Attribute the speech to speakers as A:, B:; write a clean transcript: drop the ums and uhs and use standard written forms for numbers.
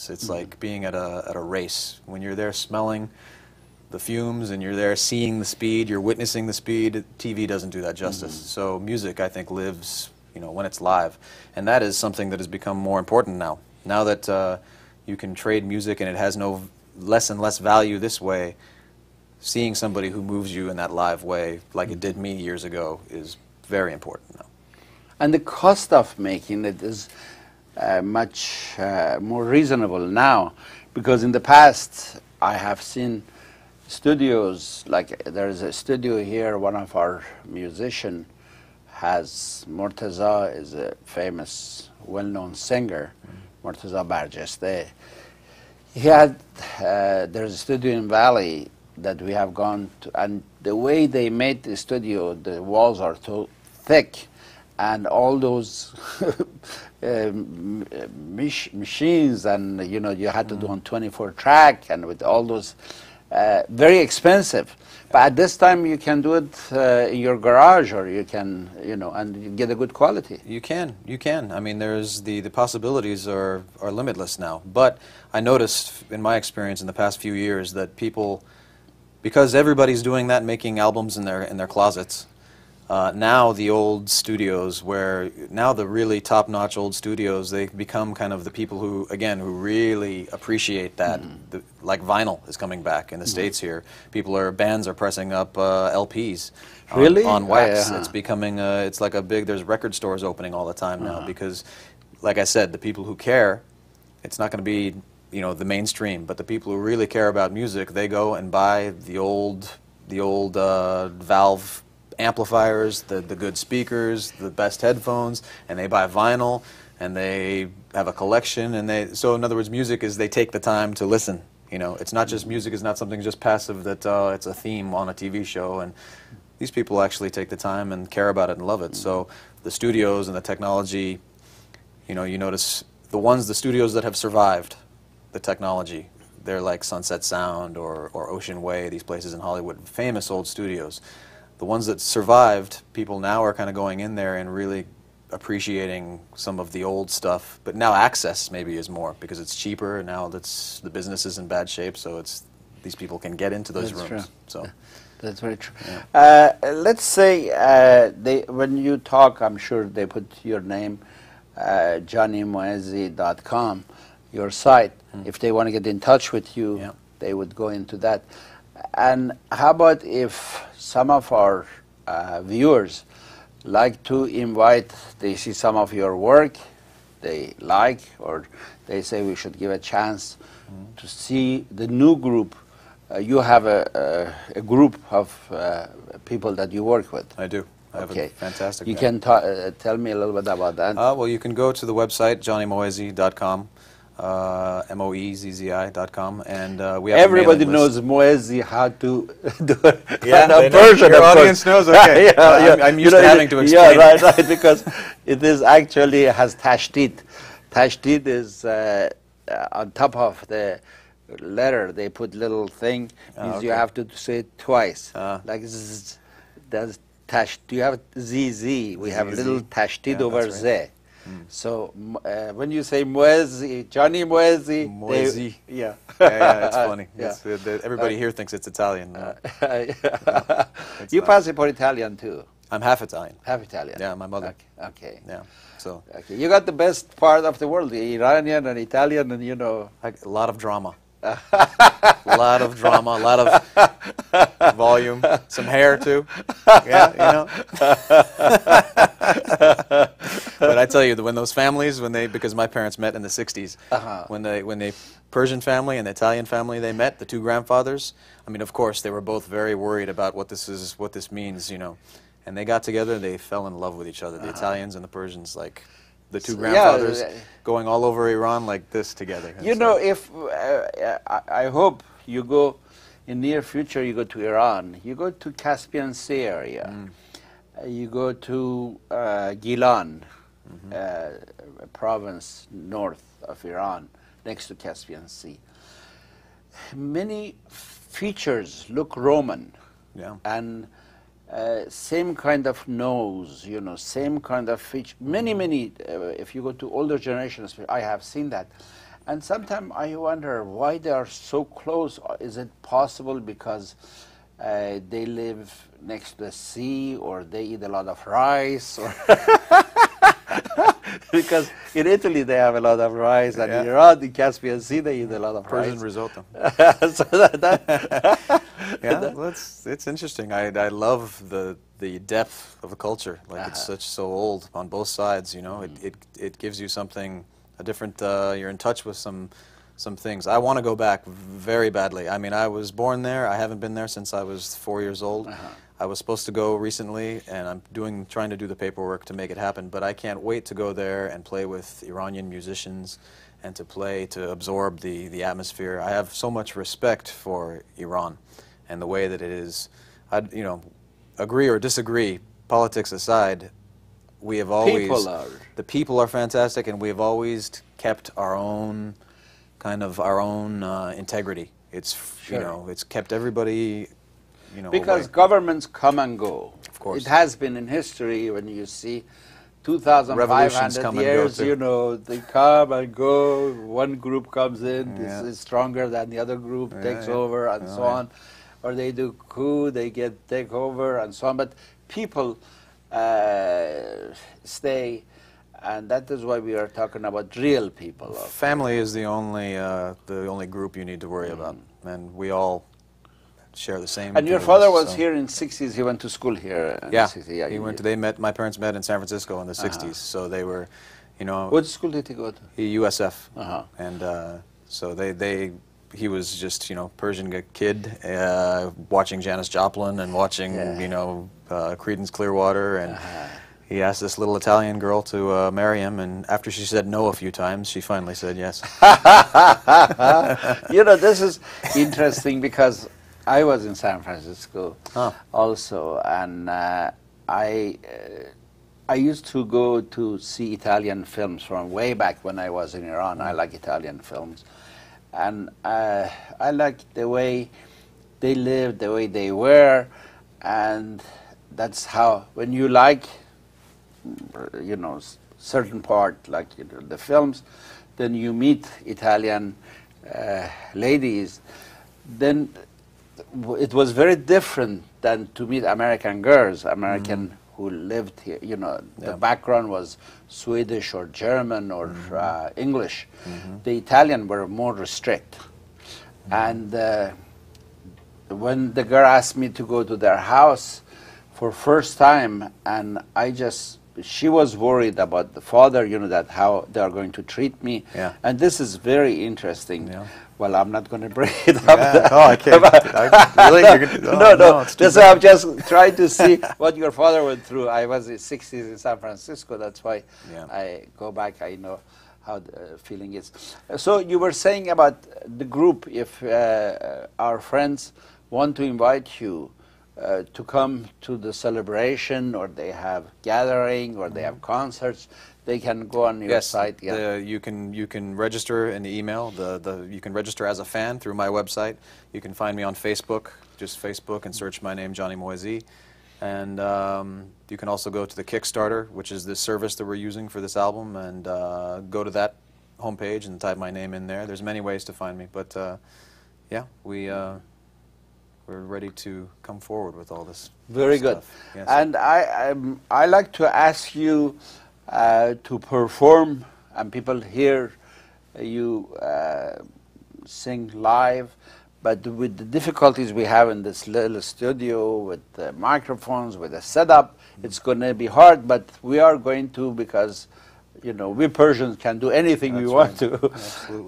A: It's like being at a race. When you're there smelling the fumes and you're there seeing the speed, you're witnessing the speed, TV doesn't do that justice. So music, I think, lives, you know, when it's live. And that is something that has become more important now. Now that you can trade music and it has no less and less value this way, seeing somebody who moves you in that live way, like it did me years ago, is very important now.
B: And the cost of making it is much more reasonable now, because in the past I have seen studios, like there is a studio here, one of our musicians has, Murtaza is a famous, well-known singer, Murtaza Barjeste. He had, there's a studio in Valley that we have gone to, and the way they made the studio, the walls are too thick, and all those machines, and you know, you had to do on 24 track, and with all those, very expensive. But at this time you can do it in your garage, or you can, you know, and you get a good quality.
A: You can. I mean, there's the possibilities are limitless now. But I noticed in my experience in the past few years that people, because everybody's doing that, making albums in their closets, now the old studios, where now the really top-notch old studios, they become kind of the people who, again, who really appreciate that. Like vinyl is coming back in the States here. Bands are pressing up LPs on wax. It's becoming, it's like a big, there's record stores opening all the time now because, like I said, the people who care, it's not going to be, you know, the mainstream, but the people who really care about music, they go and buy the old valve amplifiers, the good speakers, the best headphones, and they buy vinyl, and they have a collection, and so in other words, music is, they take the time to listen. You know, it's not just music is not something just passive that it's a theme on a TV show, and these people actually take the time and care about it and love it. So the studios and the technology, you know, you notice the studios that have survived the technology, they're like Sunset Sound or Ocean Way, these places in Hollywood, famous old studios. The ones that survived, people now are kind of going in there and really appreciating some of the old stuff. But now access maybe is more because it's cheaper. Now the business is in bad shape, so these people can get into those rooms. True. So
B: that's very true.
A: Yeah.
B: Let's say when you talk, I'm sure they put your name, JohnnyMoezzi.com, your site. If they want to get in touch with you, they would go into that. And how about if some of our viewers like to invite, they see some of your work, they like, or they say we should give a chance to see the new group. You have a group of people that you work with.
A: I do. I have a fantastic
B: You can tell me a little bit about that.
A: Well, you can go to the website, JohnnyMoezzi.com. MOEZZI.com, and we have
B: everybody knows Moezzi how to do it.
A: Version. Your audience knows. Okay, I'm used to having to explain.
B: Yeah, right, because it is actually has tashdid. Tashdid is on top of the letter. They put little thing. Means you have to say it twice. Like zzz, that's tash. Do you have ZZ? We have a little tashdid over Z. So when you say Moezzi, Johnny Moezzi,
A: Moezzi.
B: Yeah,
A: it's funny. Everybody here thinks it's Italian.
B: You pass for Italian too.
A: I'm half Italian.
B: Half Italian.
A: Yeah, my mother.
B: Okay.
A: Yeah. So.
B: Okay. You got the best part of the world, the Iranian and Italian, and you know.
A: A lot of drama. A lot of drama, a lot of volume, some hair too. Yeah, you know. But I tell you, when those families, because my parents met in the '60s, when the Persian family and the Italian family they met, the two grandfathers. I mean, of course, they were both very worried about what this means, you know. And they got together, they fell in love with each other. The Italians and the Persians, like. The two grandfathers going all over Iran like this together.
B: You know, if I hope you go in near future, you go to Iran, you go to Caspian Sea area, you go to Gilan, a province north of Iran, next to Caspian Sea. Many features look Roman, and same kind of nose, you know, same kind of feature. Many, if you go to older generations, I have seen that. And sometimes I wonder why they are so close. Is it possible because they live next to the sea, or they eat a lot of rice, or because in Italy they have a lot of rice, and in Iran, the Caspian Sea, they eat a lot of
A: Persian
B: rice.
A: risotto.
B: So
A: Yeah, well, it's interesting. I love the depth of the culture. Like it's so old on both sides. You know, it gives you something, a different. You're in touch with some things. I want to go back very badly. I mean, I was born there. I haven't been there since I was 4 years old. I was supposed to go recently, and I'm trying to do the paperwork to make it happen. But I can't wait to go there and play with Iranian musicians, and to absorb the atmosphere. I have so much respect for Iran, and the way that it is. You know, agree or disagree, politics aside, we have always the people are fantastic, and we have always kept our own integrity. It's you know, it's kept everybody, you know,
B: because
A: away.
B: governments come and go.
A: Of course,
B: it has been in history. When you see 2,500 years, you know, they come and go. One group comes in, is stronger than the other group, takes over, and so on. Or they do coup, they take over, and so on. But people stay, and that is why we are talking about real people.
A: Family is the only group you need to worry about, and we all share the same.
B: And your father was here in the 60s. He went to school here. In
A: yeah,
B: the 60s. Yeah,
A: he went. My parents met in San Francisco in the 60s. So they were, you know.
B: What school did he go to?
A: USF, and so he was just, you know, Persian kid, watching Janis Joplin and watching, you know, Creedence Clearwater, and he asked this little Italian girl to marry him, and after she said no a few times, she finally said yes.
B: You know, this is interesting because I was in San Francisco also, and I used to go to see Italian films from way back when I was in Iran. I like Italian films. And I like the way they lived, the way they were, and that's how, when you like, you know, certain part, like, you know, the films, then you meet Italian ladies, then it was very different than to meet American girls, who lived here. You know, the background was Swedish or German or English. The Italian were more restrict. And when the girl asked me to go to their house for first time, and she was worried about the father, you know, that how they are going to treat me. And this is very interesting. Well, I'm not going to bring it up.
A: Oh, I can't. Really?
B: No. I'm just trying to see what your father went through. I was in the 60s in San Francisco. That's why I go back. I know how the feeling is. So you were saying about the group. If our friends want to invite you to come to the celebration, or they have gathering, or they have concerts, they can go on your site.
A: You can register in the email. You can register as a fan through my website. You can find me on Facebook, just Facebook, and search my name, Johnny Moezzi. And you can also go to the Kickstarter, which is the service that we're using for this album, and go to that homepage and type my name in there. There's many ways to find me, but yeah, we're ready to come forward with all this.
B: Very good. Yes. And I like to ask you to perform, and people hear you sing live, but with the difficulties we have in this little studio with the microphones, with the setup, it's going to be hard, but we are going to, because, you know, we Persians can do anything we want to.
A: Absolutely.